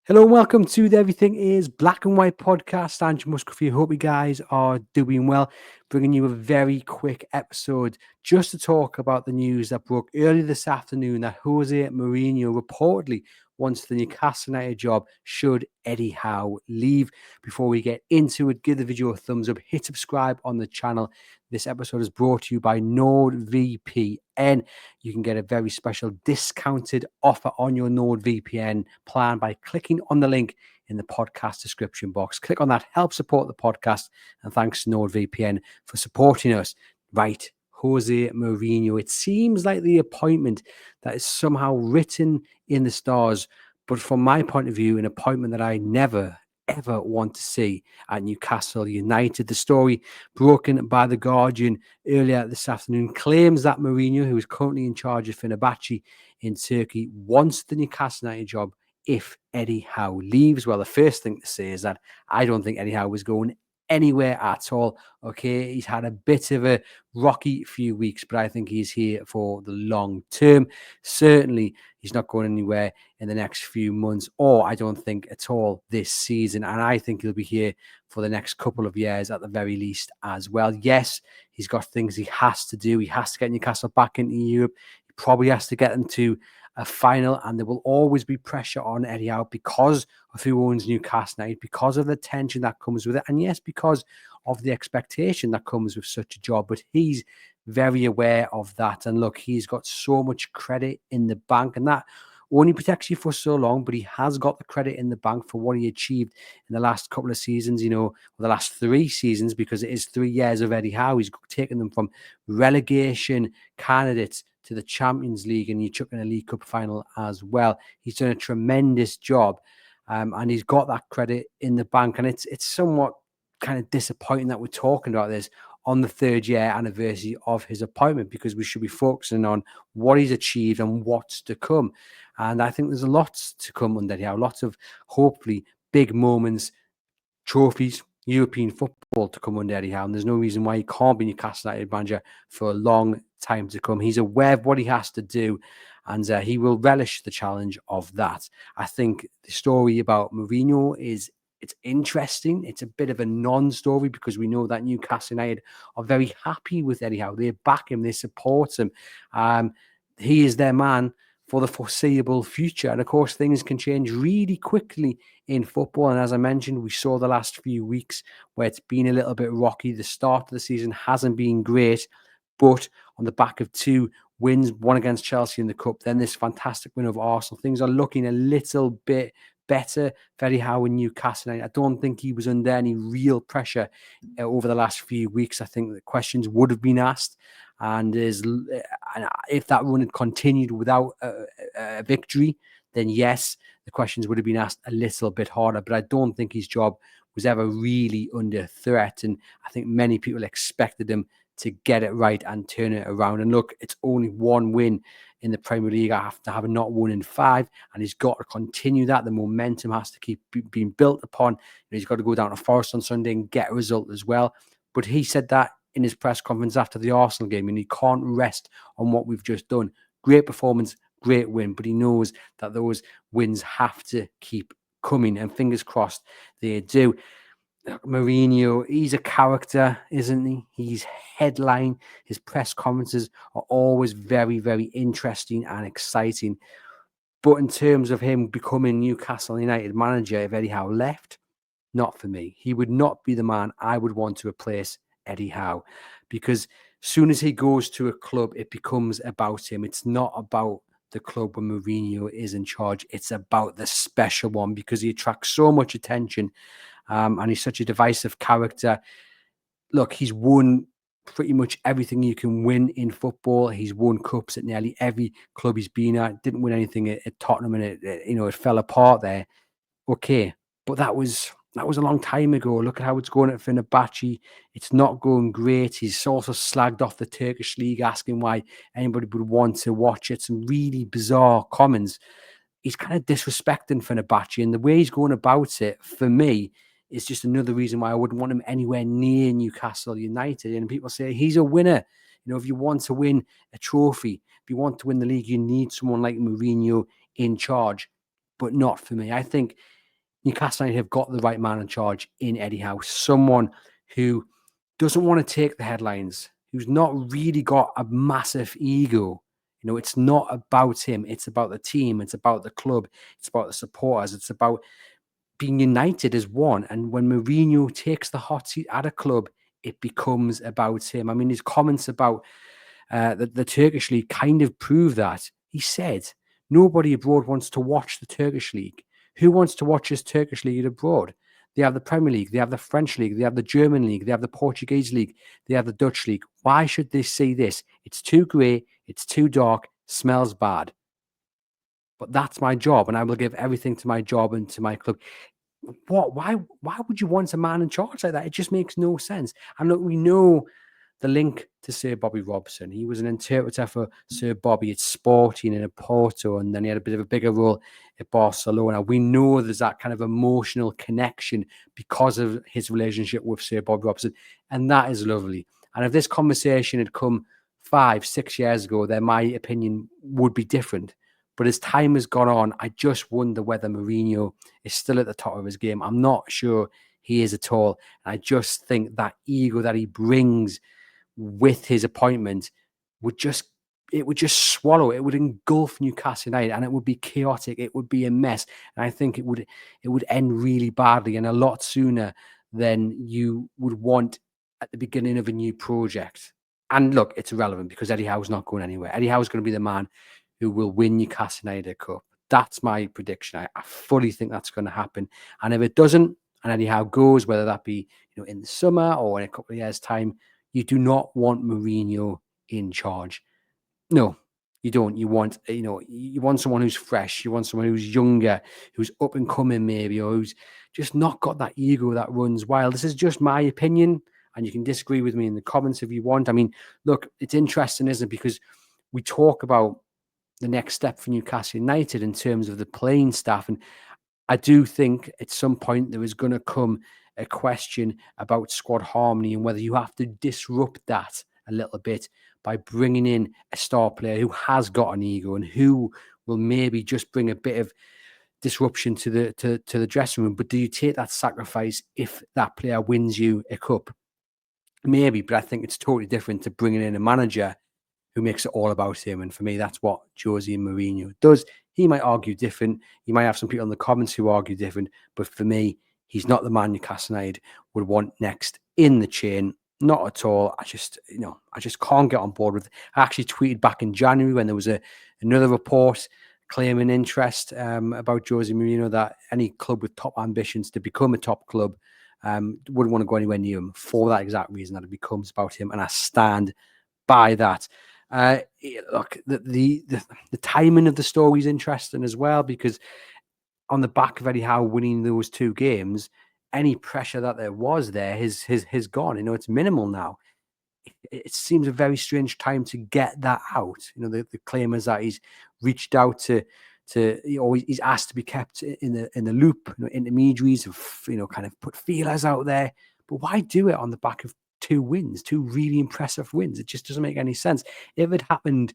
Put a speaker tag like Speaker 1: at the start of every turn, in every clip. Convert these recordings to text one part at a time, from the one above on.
Speaker 1: Hello and welcome to the Everything is Black and White podcast. Andrew Musgrave. Hope you guys are doing well. Bringing you a very quick episode just to talk about the news that broke early this afternoon that Jose Mourinho reportedly wants the Newcastle United job should Eddie Howe leave. Before we get into it, give the video a thumbs up, hit subscribe on the channel. This episode is brought to you by NORD VPN. You can get a very special discounted offer on your NORD VPN plan by clicking on the link in the podcast description box. Click on that, help support the podcast, and thanks to NordVPN for supporting us. Right, Jose Mourinho. It seems like the appointment that is somehow written in the stars, but from my point of view, an appointment that I never, ever want to see at Newcastle United. The story broken by The Guardian earlier this afternoon claims that Mourinho, who is currently in charge of Fenerbahce in Turkey, wants the Newcastle United job if Eddie Howe leaves. Well, the first thing to say is that I don't think Eddie Howe is going anywhere at all. Okay, he's had a bit of a rocky few weeks, but I think he's here for the long term. Certainly, he's not going anywhere in the next few months, or I don't think at all this season. And I think he'll be here for the next couple of years at the very least as well. Yes, he's got things he has to do. He has to get Newcastle back into Europe. He probably has to get them to a final, and there will always be pressure on Eddie Howe because of who owns Newcastle United, because of the tension that comes with it, and yes, because of the expectation that comes with such a job. But he's very aware of that, and look, he's got so much credit in the bank, and that only protects you for so long, but he has got the credit in the bank for what he achieved in the last couple of seasons, the last 3 seasons, because it is 3 years of Eddie Howe. He's taken them from relegation candidates to the Champions League, and he took in a League Cup final as well. He's done a tremendous job, and he's got that credit in the bank. And it's somewhat kind of disappointing that we're talking about this on the 3rd year anniversary of his appointment, because we should be focusing on what he's achieved and what's to come. And I think there's a lot to come under here, lots of hopefully big moments, trophies, European football to come under Eddie Howe. And there's no reason why he can't be Newcastle United manager for a long time to come. He's aware of what he has to do, and he will relish the challenge of that. I think the story about Mourinho it's interesting. It's a bit of a non-story because we know that Newcastle United are very happy with Eddie Howe. They back him, they support him. He is their man for the foreseeable future. And of course, things can change really quickly in football. And as I mentioned, we saw the last few weeks where it's been a little bit rocky. The start of the season hasn't been great, but on the back of 2 wins, one against Chelsea in the Cup, then this fantastic win over Arsenal, things are looking a little bit better for Eddie Howe in Newcastle. I don't think he was under any real pressure over the last few weeks. I think the questions would have been asked, and if that run had continued without a victory, then yes, the questions would have been asked a little bit harder. But I don't think his job was ever really under threat, and I think many people expected him to get it right and turn it around. And look, it's only 1 win in the Premier League after having not won in 5, and he's got to continue that. The momentum has to keep being built upon. He's got to go down to Forest on Sunday and get a result as well. But he said that in his press conference after the Arsenal game, and he can't rest on what we've just done. Great performance, great win, but he knows that those wins have to keep coming, and fingers crossed they do. Mourinho, he's a character, isn't he? He's headline. His press conferences are always very, very interesting and exciting. But in terms of him becoming Newcastle United manager, if Eddie Howe left, not for me. He would not be the man I would want to replace Eddie Howe, because as soon as he goes to a club, it becomes about him. It's not about the club when Mourinho is in charge. It's about the special one, because he attracts so much attention. And he's such a divisive character. Look, he's won pretty much everything you can win in football. He's won cups at nearly every club he's been at. Didn't win anything at Tottenham, and it fell apart there. Okay, but that was a long time ago. Look at how it's going at Fenerbahce. It's not going great. He's also slagged off the Turkish league, asking why anybody would want to watch it. Some really bizarre comments. He's kind of disrespecting Fenerbahce, and the way he's going about it, for me, is just another reason why I wouldn't want him anywhere near Newcastle United. And people say he's a winner. If you want to win a trophy, if you want to win the league, you need someone like Mourinho in charge, but not for me. I think Newcastle United have got the right man in charge in Eddie Howe, someone who doesn't want to take the headlines, who's not really got a massive ego. It's not about him. It's about the team. It's about the club. It's about the supporters. It's about being united as one. And when Mourinho takes the hot seat at a club, it becomes about him. I mean, his comments about the Turkish league kind of prove that. He said, nobody abroad wants to watch the Turkish league. Who wants to watch this Turkish league abroad? They have the Premier League, they have the French league, they have the German league, they have the Portuguese league, they have the Dutch league. Why should they see this? It's too grey, it's too dark, smells bad. But that's my job, and I will give everything to my job and to my club. Why would you want a man in charge like that? It just makes no sense. And look, we know the link to Sir Bobby Robson. He was an interpreter for Sir Bobby at Sporting and at Porto, and then he had a bit of a bigger role at Barcelona. We know there's that kind of emotional connection because of his relationship with Sir Bobby Robson, and that is lovely. And if this conversation had come 5-6 years ago, then my opinion would be different. But as time has gone on, I just wonder whether Mourinho is still at the top of his game. I'm not sure he is at all. I just think that ego that he brings with his appointment would just swallow, it would engulf Newcastle United, and it would be chaotic, it would be a mess, and I think it would end really badly and a lot sooner than you would want at the beginning of a new project. And look, it's irrelevant because Eddie Howe's not going anywhere. Eddie Howe's going to be the man who will win Newcastle United a cup. That's my prediction. I fully think that's going to happen. And if it doesn't, and Eddie Howe goes, whether that be in the summer or in a couple of years' time, you do not want Mourinho in charge. No, you don't. You want someone who's fresh. You want someone who's younger, who's up and coming maybe, or who's just not got that ego that runs wild. This is just my opinion, and you can disagree with me in the comments if you want. I mean, look, it's interesting, isn't it? Because we talk about the next step for Newcastle United in terms of the playing staff, and I do think at some point there is going to come a question about squad harmony and whether you have to disrupt that a little bit by bringing in a star player who has got an ego and who will maybe just bring a bit of disruption to the dressing room. But do you take that sacrifice if that player wins you a cup? Maybe, but I think it's totally different to bringing in a manager who makes it all about him. And for me, that's what Jose Mourinho does. He might argue different. You might have some people in the comments who argue different. But for me, he's not the man Newcastle United would want next in the chain. Not at all. I just can't get on board with it. I actually tweeted back in January when there was another report claiming interest about Jose Mourinho that any club with top ambitions to become a top club wouldn't want to go anywhere near him for that exact reason, that it becomes about him. And I stand by that. Look, the timing of the story is interesting as well, because on the back of Eddie Howe winning those 2 games, any pressure that there was there has gone. It's minimal now. It seems a very strange time to get that out. The claim is that he's reached out to he's asked to be kept in the loop. Intermediaries have kind of put feelers out there, but why do it on the back of 2 wins, 2 really impressive wins? It just doesn't make any sense. If it happened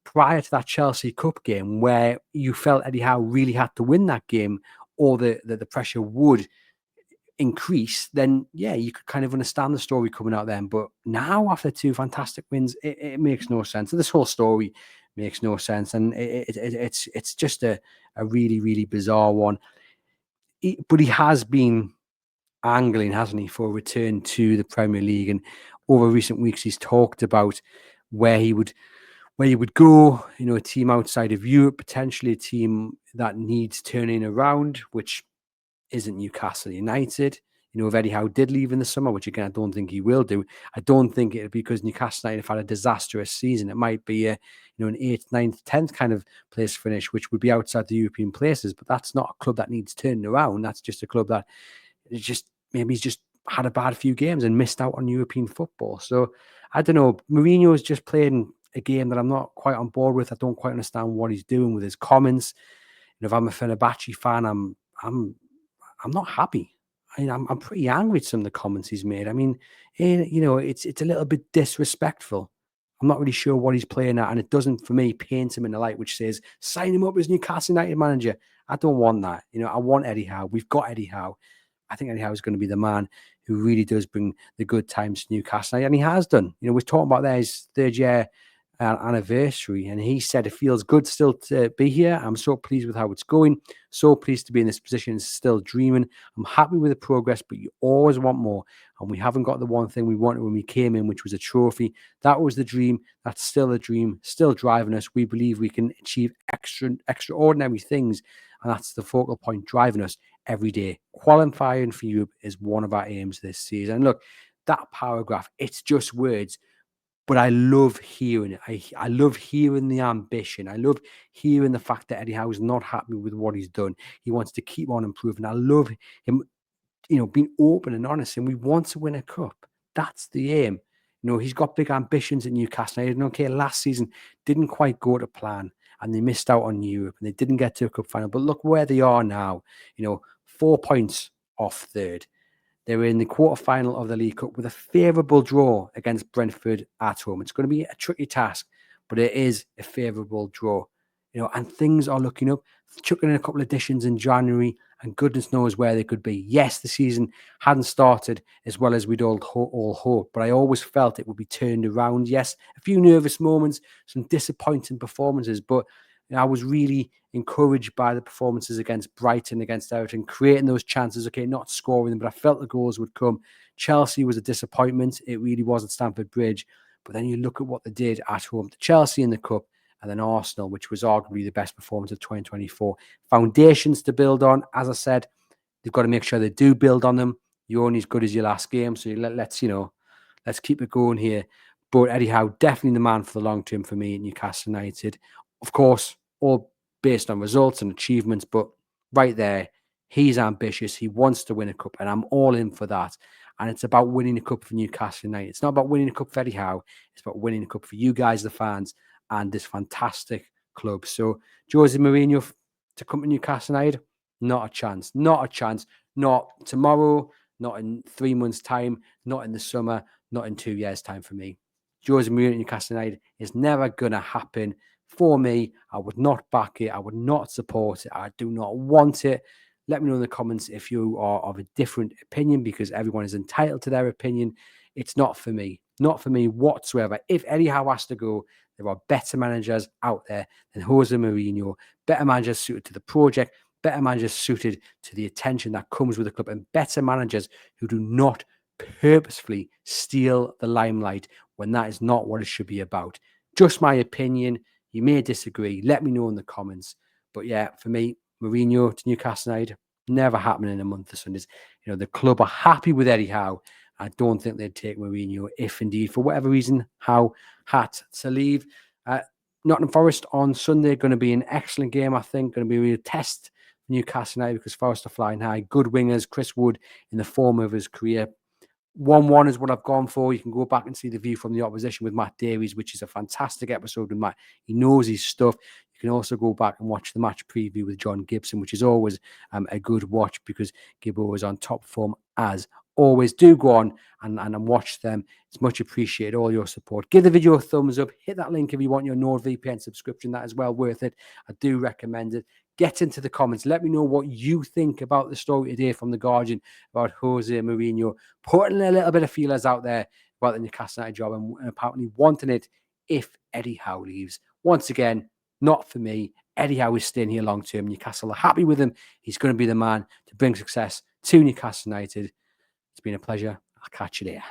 Speaker 1: prior to that Chelsea Cup game where you felt Eddie Howe really had to win that game, or the pressure would increase, then yeah, you could kind of understand the story coming out then. But now, after 2 fantastic wins, it makes no sense. So this whole story makes no sense, and it's just a really, really bizarre one. But he has been angling, hasn't he, for a return to the Premier League, and over recent weeks he's talked about where he would go, a team outside of Europe, potentially a team that needs turning around, which isn't Newcastle United. If Eddie Howe did leave in the summer, which again I don't think he will do, I don't think it'll be because Newcastle United have had a disastrous season. It might be an 8th, 9th, 10th kind of place finish, which would be outside the European places. But that's not a club that needs turning around. That's just a club that is just, maybe he's just had a bad few games and missed out on European football. So I don't know. Mourinho is just playing a game that I'm not quite on board with. I don't quite understand what he's doing with his comments. If I'm a Fenerbahce fan, I'm not happy. I'm pretty angry at some of the comments he's made. I mean, it's a little bit disrespectful. I'm not really sure what he's playing at, and it doesn't, for me, paint him in the light which says, sign him up as Newcastle United manager. I don't want that. I want Eddie Howe. We've got Eddie Howe. I think Eddie Howe is going to be the man who really does bring the good times to Newcastle, and he has done. We're talking about his third year anniversary, and he said it feels good still to be here. I'm so pleased with how it's going. So pleased to be in this position, still dreaming. I'm happy with the progress, but you always want more, and we haven't got the one thing we wanted when we came in, which was a trophy. That was the dream. That's still a dream, still driving us. We believe we can achieve extraordinary things, and that's the focal point driving us every day. Qualifying for Europe is one of our aims this season. And look, that paragraph, it's just words, but I love hearing it. I love hearing the ambition. I love hearing the fact that Eddie Howe is not happy with what he's done. He wants to keep on improving. I love him, being open and honest, and we want to win a cup. That's the aim. He's got big ambitions at Newcastle United. Okay, last season didn't quite go to plan, and they missed out on Europe, and they didn't get to a cup final. But look where they are now. 4 points off third. They were in the quarterfinal of the League Cup with a favourable draw against Brentford at home. It's going to be a tricky task, but it is a favourable draw. And things are looking up. Chucking in a couple of additions in January, and goodness knows where they could be. Yes, the season hadn't started as well as we'd all hope, but I always felt it would be turned around. Yes, a few nervous moments, some disappointing performances, but I was really encouraged by the performances against Brighton, against Everton, creating those chances. Okay, not scoring them, but I felt the goals would come. Chelsea was a disappointment. It really was at Stamford Bridge. But then you look at what they did at home to Chelsea in the Cup, and then Arsenal, which was arguably the best performance of 2024. Foundations to build on. As I said, they've got to make sure they do build on them. You're only as good as your last game. So let's keep it going here. But Eddie Howe, definitely the man for the long term for me at Newcastle United. Of course, all based on results and achievements, but right there, he's ambitious. He wants to win a cup, and I'm all in for that. And it's about winning a cup for Newcastle United. It's not about winning a cup for Eddie Howe. It's about winning a cup for you guys, the fans, and this fantastic club. So Jose Mourinho to come to Newcastle United, not a chance. Not a chance. Not tomorrow, not in 3 months' time, not in the summer, not in 2 years' time for me. Jose Mourinho at Newcastle United is never going to happen for me. I would not back it. I would not support it. I do not want it. Let me know in the comments if you are of a different opinion, because everyone is entitled to their opinion. It's not for me. Not for me whatsoever. If Eddie Howe has to go, there are better managers out there than Jose Mourinho. Better managers suited to the project. Better managers suited to the attention that comes with the club. And better managers who do not purposefully steal the limelight when that is not what it should be about. Just my opinion. You may disagree. Let me know in the comments. But yeah, for me, Mourinho to Newcastle United, never happening in a month of Sundays. The club are happy with Eddie Howe. I don't think they'd take Mourinho if indeed, for whatever reason, Howe had to leave. Nottingham Forest on Sunday, going to be an excellent game, I think. Going to be a real test for Newcastle United because Forest are flying high. Good wingers, Chris Wood in the form of his career. 1-1 is what I've gone for. You can go back and see the view from the opposition with Matt Davies, which is a fantastic episode with Matt. He knows his stuff. You can also go back and watch the match preview with John Gibson, which is always a good watch because Gibbo is on top form as always. Do go on and watch them. It's much appreciated, all your support. Give the video a thumbs up. Hit that link if you want your NORD VPN subscription. That is well worth it. I do recommend it. Get into the comments. Let me know what you think about the story today from The Guardian about Jose Mourinho putting a little bit of feelers out there about the Newcastle United job and apparently wanting it if Eddie Howe leaves. Once again, not for me. Eddie Howe is staying here long term. Newcastle are happy with him. He's going to be the man to bring success to Newcastle United. It's been a pleasure. I'll catch you there.